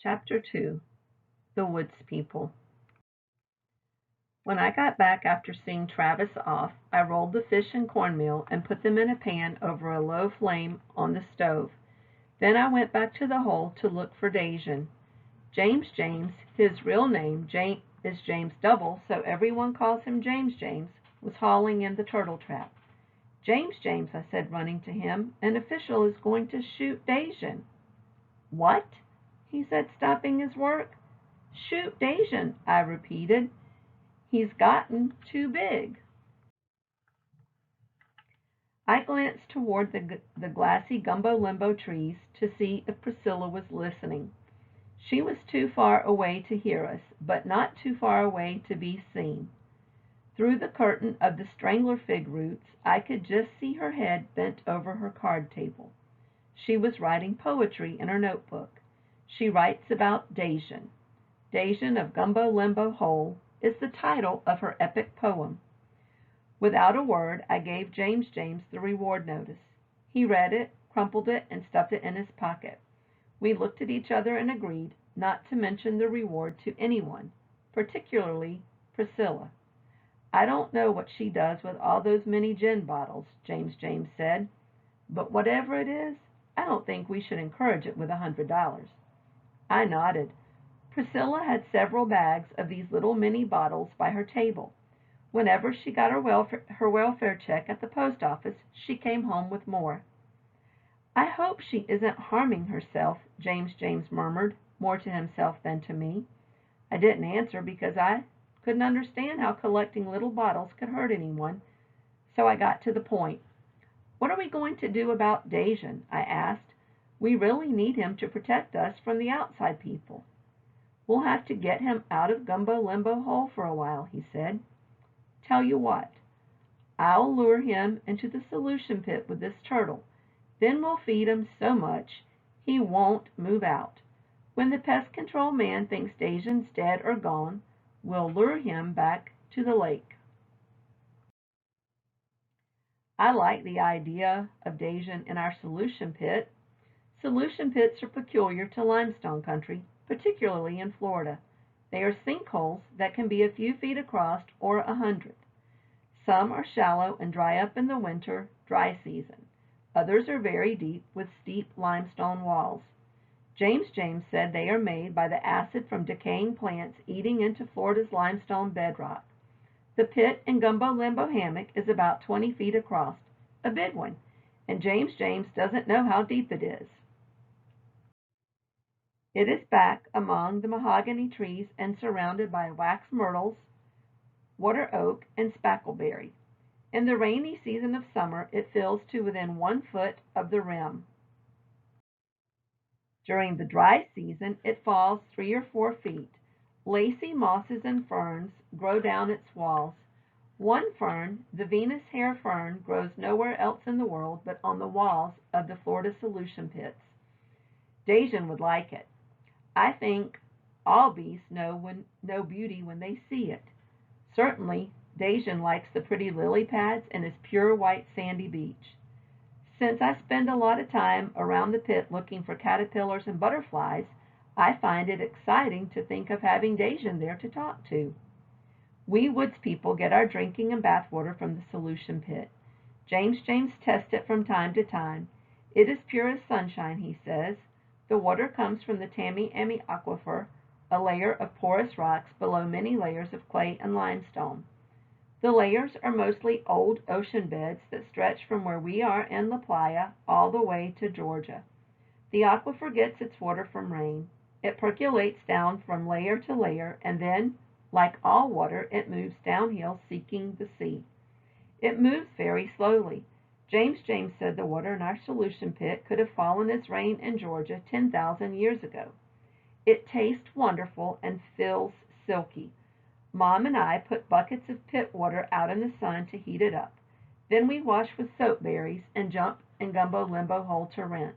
Chapter 2. The Woods People. When I got back after seeing Travis off, I rolled the fish and cornmeal and put them in a pan over a low flame on the stove. Then I went back to the hole to look for Dacian. James, his real name is James Double, so everyone calls him James, was hauling in the turtle trap. James, I said, running to him, an official is going to shoot Dacian. What? He said, stopping his work. Shoot Dacian, I repeated. He's gotten too big. I glanced toward the glassy Gumbo Limbo trees to see if Priscilla was listening. She was too far away to hear us, but not too far away to be seen. Through the curtain of the strangler fig roots, I could just see her head bent over her card table. She was writing poetry in her notebook. She writes about Dacian. Dacian of Gumbo Limbo Hole is the title of her epic poem. Without a word, I gave James the reward notice. He read it, crumpled it, and stuffed it in his pocket. We looked at each other and agreed not to mention the reward to anyone, particularly Priscilla. I don't know what she does with all those many gin bottles, James said, but whatever it is, I don't think we should encourage it with $100. I nodded. Priscilla had several bags of these little mini bottles by her table. Whenever she got her welfare check at the post office, she came home with more. I hope she isn't harming herself, James murmured, more to himself than to me. I didn't answer because I couldn't understand how collecting little bottles could hurt anyone, so I got to the point. What are we going to do about Dacian? I asked. We really need him to protect us from the outside people. We'll have to get him out of Gumbo Limbo Hole for a while, he said. Tell you what, I'll lure him into the solution pit with this turtle. Then we'll feed him so much he won't move out. When the pest control man thinks Dacian's dead or gone, we'll lure him back to the lake. I like the idea of Dacian in our solution pit. Solution pits are peculiar to limestone country, particularly in Florida. They are sinkholes that can be a few feet across or 100. Some are shallow and dry up in the winter, dry season. Others are very deep with steep limestone walls. James said they are made by the acid from decaying plants eating into Florida's limestone bedrock. The pit in Gumbo Limbo hammock is about 20 feet across, a big one, and James doesn't know how deep it is. It is back among the mahogany trees and surrounded by wax myrtles, water oak, and spackleberry. In the rainy season of summer, it fills to within 1 foot of the rim. During the dry season, it falls 3 or 4 feet. Lacy mosses and ferns grow down its walls. One fern, the Venus hair fern, grows nowhere else in the world but on the walls of the Florida solution pits. Dacian would like it. I think all beasts know beauty when they see it. Certainly, Dacian likes the pretty lily pads and his pure white sandy beach. Since I spend a lot of time around the pit looking for caterpillars and butterflies, I find it exciting to think of having Dacian there to talk to. We woods people get our drinking and bath water from the solution pit. James tests it from time to time. It is pure as sunshine, he says. The water comes from the Tamiami Aquifer, a layer of porous rocks below many layers of clay and limestone. The layers are mostly old ocean beds that stretch from where we are in La Playa all the way to Georgia. The aquifer gets its water from rain. It percolates down from layer to layer, and then, like all water, it moves downhill seeking the sea. It moves very slowly. James said the water in our solution pit could have fallen as rain in Georgia 10,000 years ago. It tastes wonderful and feels silky. Mom and I put buckets of pit water out in the sun to heat it up. Then we wash with soap berries and jump in Gumbo Limbo Hole to rinse.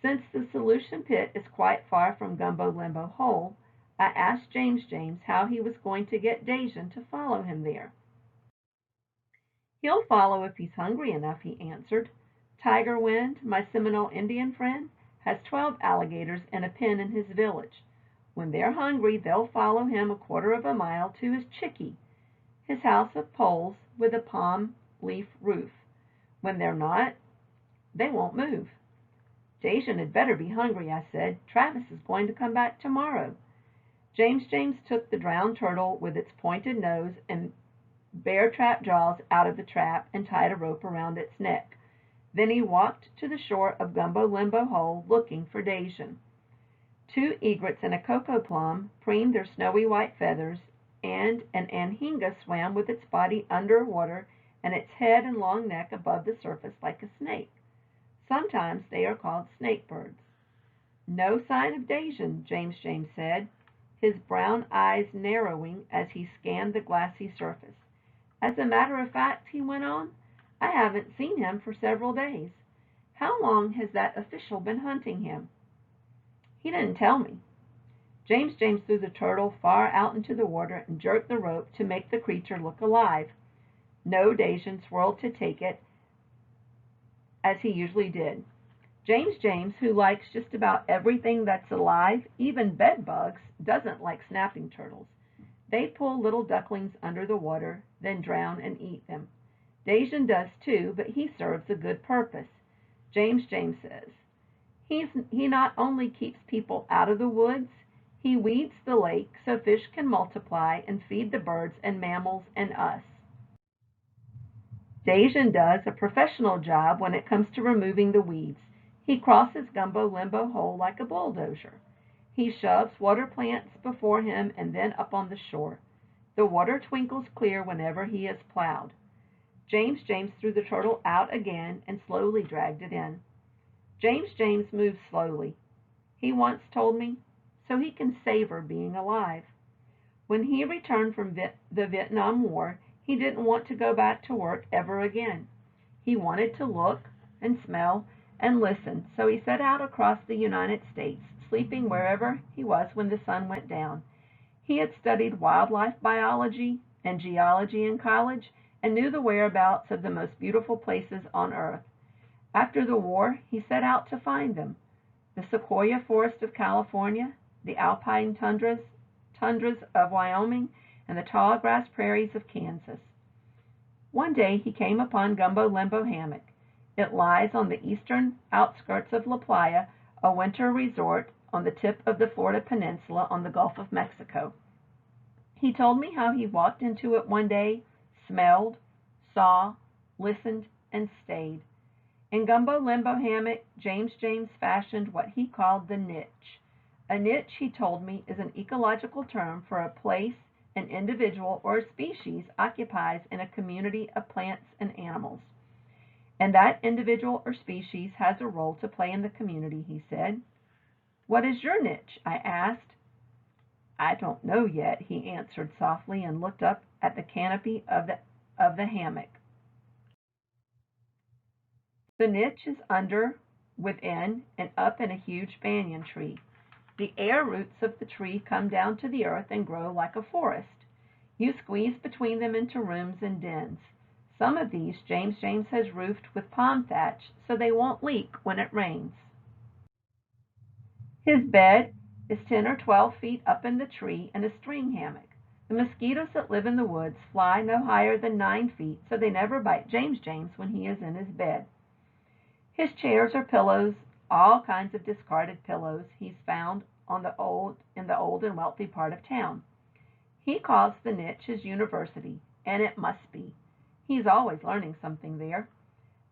Since the solution pit is quite far from Gumbo Limbo Hole, I asked James how he was going to get Dacian to follow him there. He'll follow if he's hungry enough, he answered. Tiger Wind, my Seminole Indian friend, has 12 alligators in a pen in his village. When they're hungry, they'll follow him a quarter of a mile to his chickee, his house of poles with a palm leaf roof. When they're not, they won't move. Dacian had better be hungry, I said. Travis is going to come back tomorrow. James took the drowned turtle with its pointed nose and bear trap jaws out of the trap and tied a rope around its neck. Then he walked to the shore of Gumbo Limbo Hole looking for Dacian. 2 egrets and a cocoa plum preened their snowy white feathers, and an anhinga swam with its body under water and its head and long neck above the surface like a snake. Sometimes they are called snake birds. No sign of Dacian, James said, his brown eyes narrowing as he scanned the glassy surface. As a matter of fact, he went on, I haven't seen him for several days. How long has that official been hunting him? He didn't tell me. James threw the turtle far out into the water and jerked the rope to make the creature look alive. No Dacian swirled to take it, as he usually did. James, who likes just about everything that's alive, even bed bugs, doesn't like snapping turtles. They pull little ducklings under the water, then drown and eat them. Dacian does too, but he serves a good purpose. James says, he not only keeps people out of the woods, he weeds the lake so fish can multiply and feed the birds and mammals and us. Dacian does a professional job when it comes to removing the weeds. He crosses Gumbo Limbo Hole like a bulldozer. He shoves water plants before him and then up on the shore. The water twinkles clear whenever he is plowed. James threw the turtle out again and slowly dragged it in. James moves slowly, he once told me, so he can savor being alive. When he returned from the Vietnam War, he didn't want to go back to work ever again. He wanted to look and smell and listen, so he set out across the United States, sleeping wherever he was when the sun went down. He had studied wildlife biology and geology in college and knew the whereabouts of the most beautiful places on Earth. After the war, he set out to find them. The sequoia forest of California, the alpine tundras of Wyoming, and the tall grass prairies of Kansas. One day he came upon Gumbo Limbo Hammock. It lies on the eastern outskirts of La Playa, a winter resort on the tip of the Florida Peninsula on the Gulf of Mexico. He told me how he walked into it one day, smelled, saw, listened, and stayed. In Gumbo Limbo Hammock, James fashioned what he called the niche. A niche, he told me, is an ecological term for a place an individual or a species occupies in a community of plants and animals. And that individual or species has a role to play in the community, he said. What is your niche? I asked. I don't know yet, he answered softly and looked up at the canopy of the hammock. The niche is under, within, and up in a huge banyan tree. The air roots of the tree come down to the earth and grow like a forest. You squeeze between them into rooms and dens. Some of these James has roofed with palm thatch so they won't leak when it rains. His bed is 10 or 12 feet up in the tree in a string hammock. The mosquitoes that live in the woods fly no higher than 9 feet, so they never bite James when he is in his bed. His chairs are pillows, all kinds of discarded pillows he's found in the old and wealthy part of town. He calls the niche his university, and it must be. He's always learning something there.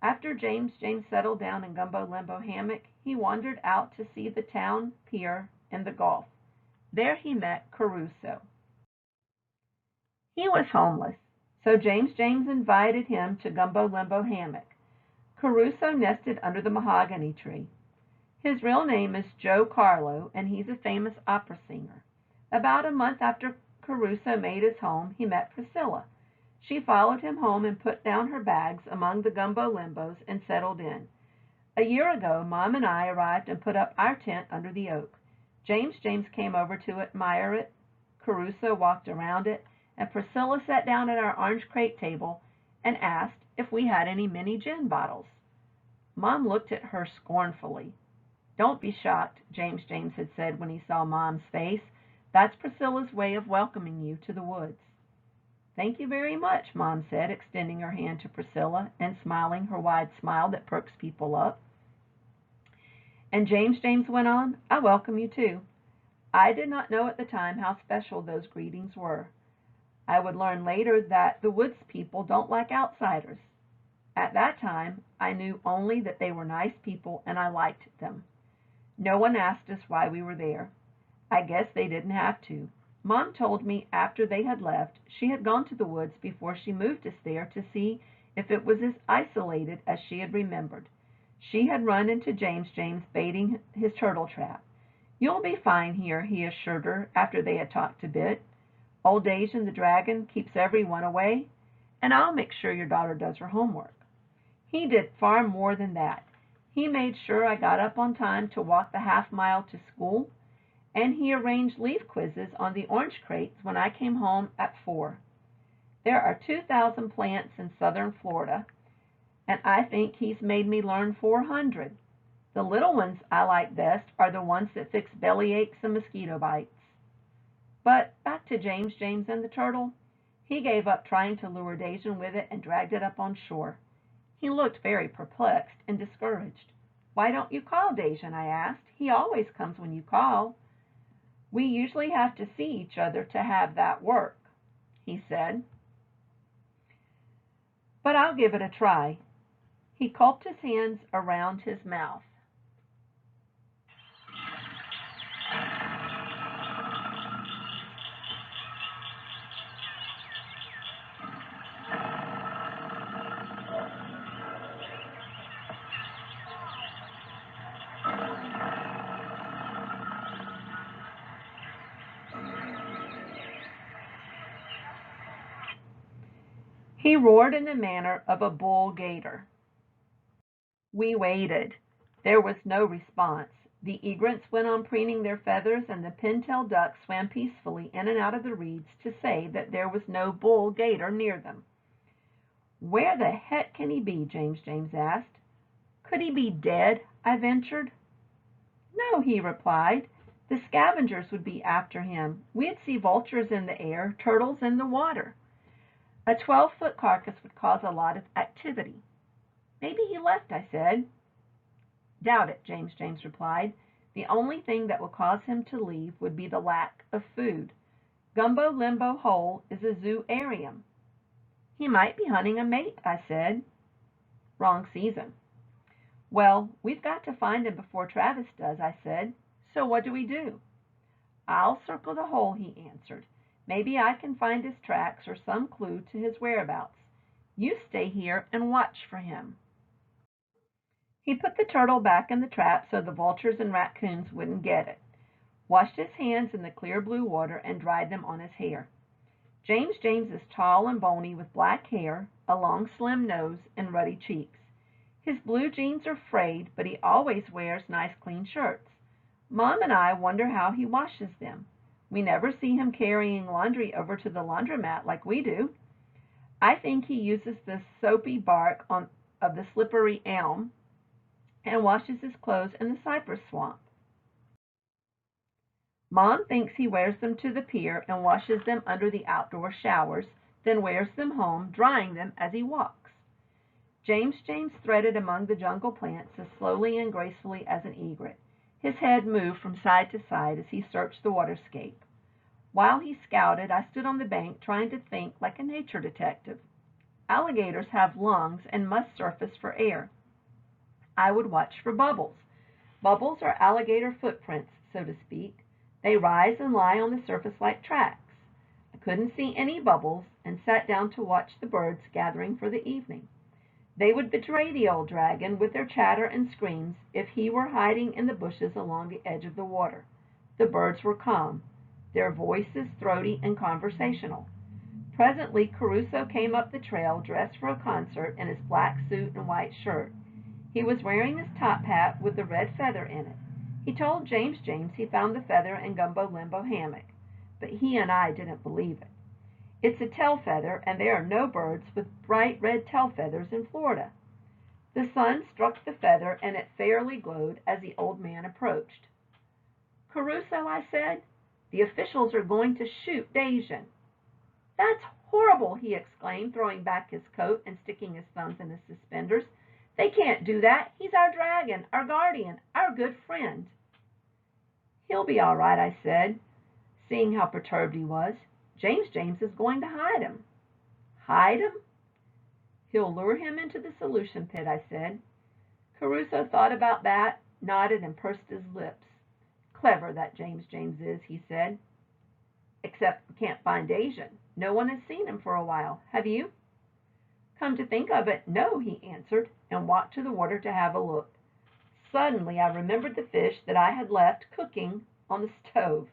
After James settled down in Gumbo Limbo Hammock, he wandered out to see the town pier and the Gulf. There he met Caruso. He was homeless, so James invited him to Gumbo Limbo Hammock. Caruso nested under the mahogany tree. His real name is Joe Carlo, and he's a famous opera singer. About a month after Caruso made his home, he met Priscilla. She followed him home and put down her bags among the Gumbo Limbos and settled in. A year ago, Mom and I arrived and put up our tent under the oak. James came over to admire it. Caruso walked around it, and Priscilla sat down at our orange crepe table and asked if we had any mini gin bottles. Mom looked at her scornfully. "Don't be shocked," James had said when he saw Mom's face. "That's Priscilla's way of welcoming you to the woods." "Thank you very much," Mom said, extending her hand to Priscilla and smiling her wide smile that perks people up. And James went on, "I welcome you too." I did not know at the time how special those greetings were. I would learn later that the woods people don't like outsiders. At that time, I knew only that they were nice people and I liked them. No one asked us why we were there. I guess they didn't have to. Mom told me after they had left, she had gone to the woods before she moved us there to see if it was as isolated as she had remembered. She had run into James baiting his turtle trap. "You'll be fine here," he assured her after they had talked a bit. "Old Dacian the dragon keeps everyone away, and I'll make sure your daughter does her homework." He did far more than that. He made sure I got up on time to walk the half-mile to school, and he arranged leaf quizzes on the orange crates when I came home at 4. There are 2,000 plants in southern Florida, and I think he's made me learn 400. The little ones I like best are the ones that fix belly aches and mosquito bites. But back to James and the turtle. He gave up trying to lure Dacian with it and dragged it up on shore. He looked very perplexed and discouraged. "Why don't you call Dacian?" I asked. "He always comes when you call." "We usually have to see each other to have that work," he said. "But I'll give it a try." He cupped his hands around his mouth. He roared in the manner of a bull gator. We waited. There was no response. The egrets went on preening their feathers, and the pintail ducks swam peacefully in and out of the reeds to say that there was no bull gator near them. "Where the heck can he be?" James asked. "Could he be dead?" I ventured. "No," he replied. "The scavengers would be after him. We'd see vultures in the air, turtles in the water. A 12-foot carcass would cause a lot of activity." "Maybe he left," I said. "Doubt it," James replied. "The only thing that would cause him to leave would be the lack of food. Gumbo Limbo Hole is a zoo-arium." "He might be hunting a mate," I said. "Wrong season." "Well, we've got to find him before Travis does," I said. "So what do we do?" "I'll circle the hole," he answered. "Maybe I can find his tracks or some clue to his whereabouts. You stay here and watch for him." He put the turtle back in the trap so the vultures and raccoons wouldn't get it, washed his hands in the clear blue water, and dried them on his hair. James is tall and bony with black hair, a long slim nose, and ruddy cheeks. His blue jeans are frayed, but he always wears nice clean shirts. Mom and I wonder how he washes them. We never see him carrying laundry over to the laundromat like we do. I think he uses the soapy bark of the slippery elm and washes his clothes in the cypress swamp. Mom thinks he wears them to the pier and washes them under the outdoor showers, then wears them home, drying them as he walks. James threaded among the jungle plants as slowly and gracefully as an egret. His head moved from side to side as he searched the waterscape. While he scouted, I stood on the bank trying to think like a nature detective. Alligators have lungs and must surface for air. I would watch for bubbles. Bubbles are alligator footprints, so to speak. They rise and lie on the surface like tracks. I couldn't see any bubbles and sat down to watch the birds gathering for the evening. They would betray the old dragon with their chatter and screams if he were hiding in the bushes along the edge of the water. The birds were calm, their voices throaty and conversational. Presently Caruso came up the trail dressed for a concert in his black suit and white shirt. He was wearing his top hat with the red feather in it. He told James he found the feather in Gumbo Limbo hammock, but he and I didn't believe it. It's a tail feather, and there are no birds with bright red tail feathers in Florida. The sun struck the feather, and it fairly glowed as the old man approached. "Caruso," I said, "the officials are going to shoot Dacian." "That's horrible!" he exclaimed, throwing back his coat and sticking his thumbs in his suspenders. "They can't do that. He's our dragon, our guardian, our good friend." "He'll be all right," I said, seeing how perturbed he was. James is going to hide him." "Hide him?" "He'll lure him into the solution pit," I said. Caruso thought about that, nodded, and pursed his lips. "Clever, that James is," he said. "Except we can't find Dacian. No one has seen him for a while. Have you?" "Come to think of it, no," he answered, and walked to the water to have a look. Suddenly I remembered the fish that I had left cooking on the stove.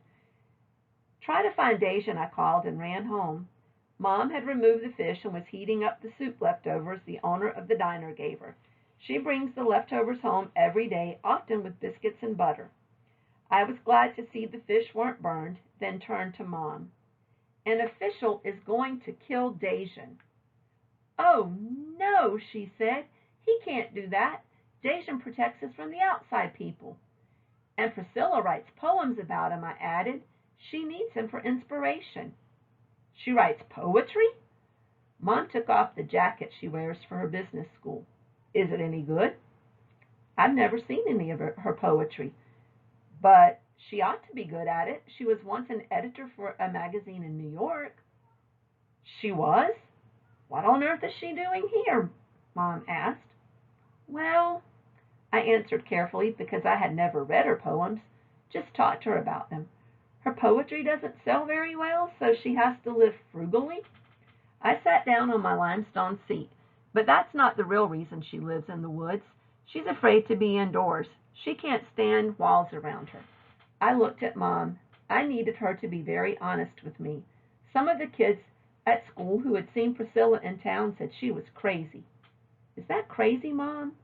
"Try to find Dacian," I called, and ran home. Mom had removed the fish and was heating up the soup leftovers the owner of the diner gave her. She brings the leftovers home every day, often with biscuits and butter. I was glad to see the fish weren't burned, then turned to Mom. "An official is going to kill Dacian." "Oh, no," she said. "He can't do that. Dacian protects us from the outside people." "And Priscilla writes poems about him," I added. "She needs him for inspiration." "She writes poetry?" Mom took off the jacket she wears for her business school. "Is it any good?" "I've never seen any of her poetry, but she ought to be good at it. She was once an editor for a magazine in New York." "She was? What on earth is she doing here?" Mom asked. "Well," I answered carefully, because I had never read her poems, just talked to her about them. "Her poetry doesn't sell very well, so she has to live frugally." I sat down on my limestone seat. "But that's not the real reason she lives in the woods. She's afraid to be indoors. She can't stand walls around her." I looked at Mom. I needed her to be very honest with me. Some of the kids at school who had seen Priscilla in town said she was crazy. "Is that crazy, Mom?"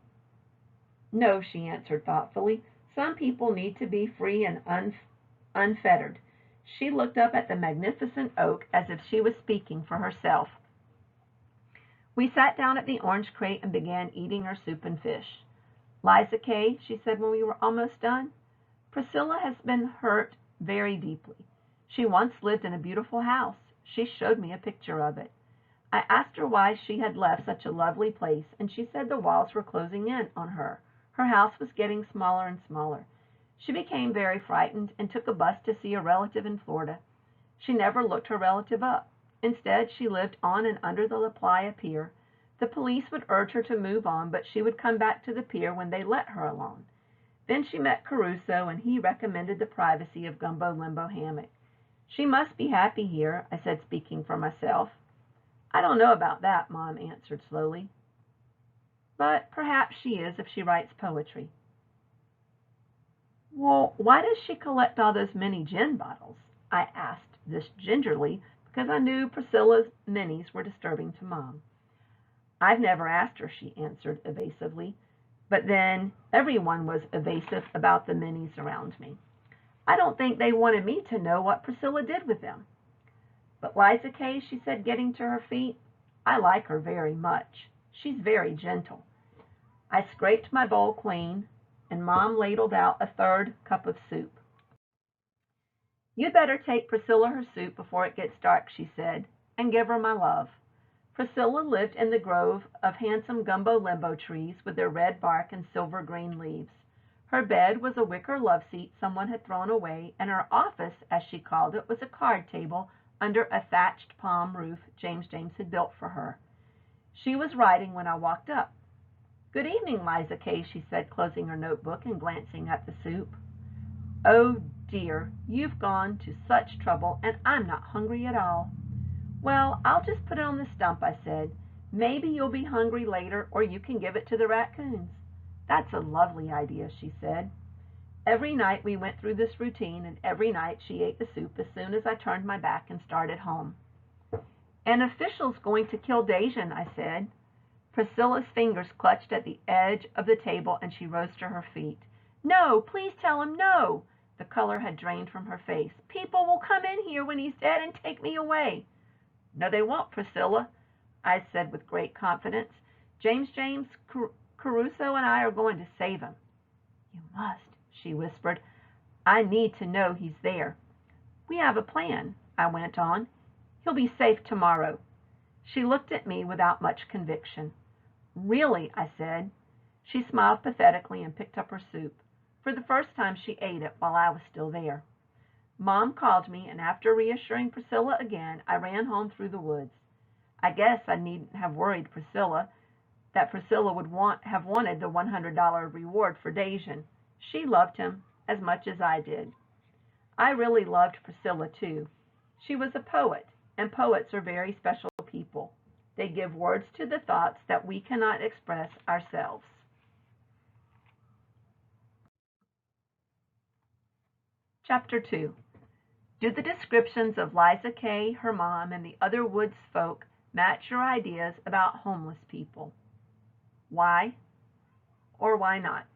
"No," she answered thoughtfully. "Some people need to be free and unfettered." She looked up at the magnificent oak as if she was speaking for herself. We sat down at the orange crate and began eating our soup and fish. "Liza K," she said when we were almost done, "Priscilla has been hurt very deeply. She once lived in a beautiful house. She showed me a picture of it. I asked her why she had left such a lovely place, and she said the walls were closing in on her. Her house was getting smaller and smaller. She became very frightened and took a bus to see a relative in Florida. She never looked her relative up. Instead, she lived on and under the La Playa Pier. The police would urge her to move on, but she would come back to the pier when they let her alone. Then she met Caruso, and he recommended the privacy of Gumbo Limbo hammock. She must be happy here," I said, speaking for myself. "I don't know about that," Mom answered slowly. "But perhaps she is if she writes poetry." "Well, why does she collect all those mini gin bottles?" I asked this gingerly, because I knew Priscilla's minis were disturbing to Mom. "I've never asked her," she answered evasively. But then everyone was evasive about the minis around me. I don't think they wanted me to know what Priscilla did with them. "But Liza K," she said, getting to her feet, "I like her very much. She's very gentle." I scraped my bowl clean, and Mom ladled out a third cup of soup. "You'd better take Priscilla her soup before it gets dark," she said, "and give her my love." Priscilla lived in the grove of handsome Gumbo Limbo trees with their red bark and silver green leaves. Her bed was a wicker love seat someone had thrown away, and her office, as she called it, was a card table under a thatched palm roof James had built for her. She was writing when I walked up. "Good evening, Liza K," she said, closing her notebook and glancing at the soup. "Oh, dear, you've gone to such trouble, and I'm not hungry at all." "Well, I'll just put it on the stump," I said. "Maybe you'll be hungry later, or you can give it to the raccoons." "That's a lovely idea," she said. Every night we went through this routine, and every night she ate the soup as soon as I turned my back and started home. "An official's going to kill Dacian," I said. Priscilla's fingers clutched at the edge of the table, and she rose to her feet. "No, please tell him no." The color had drained from her face. "People will come in here when he's dead and take me away." "No, they won't, Priscilla," I said with great confidence. James Caruso and I are going to save him." "You must," she whispered. "I need to know he's there." "We have a plan," I went on. "He'll be safe tomorrow." She looked at me without much conviction. "Really?" I said. She smiled pathetically and picked up her soup. For the first time she ate it while I was still there. Mom called me, and after reassuring Priscilla again, I ran home through the woods. I guess I needn't have worried Priscilla that Priscilla would have wanted the $100 reward for Dacian. She loved him as much as I did. I really loved Priscilla too. She was a poet, and poets are very special people. They give words to the thoughts that we cannot express ourselves. Chapter 2. Do the descriptions of Liza Kay, her mom, and the other woods folk match your ideas about homeless people? Why or why not?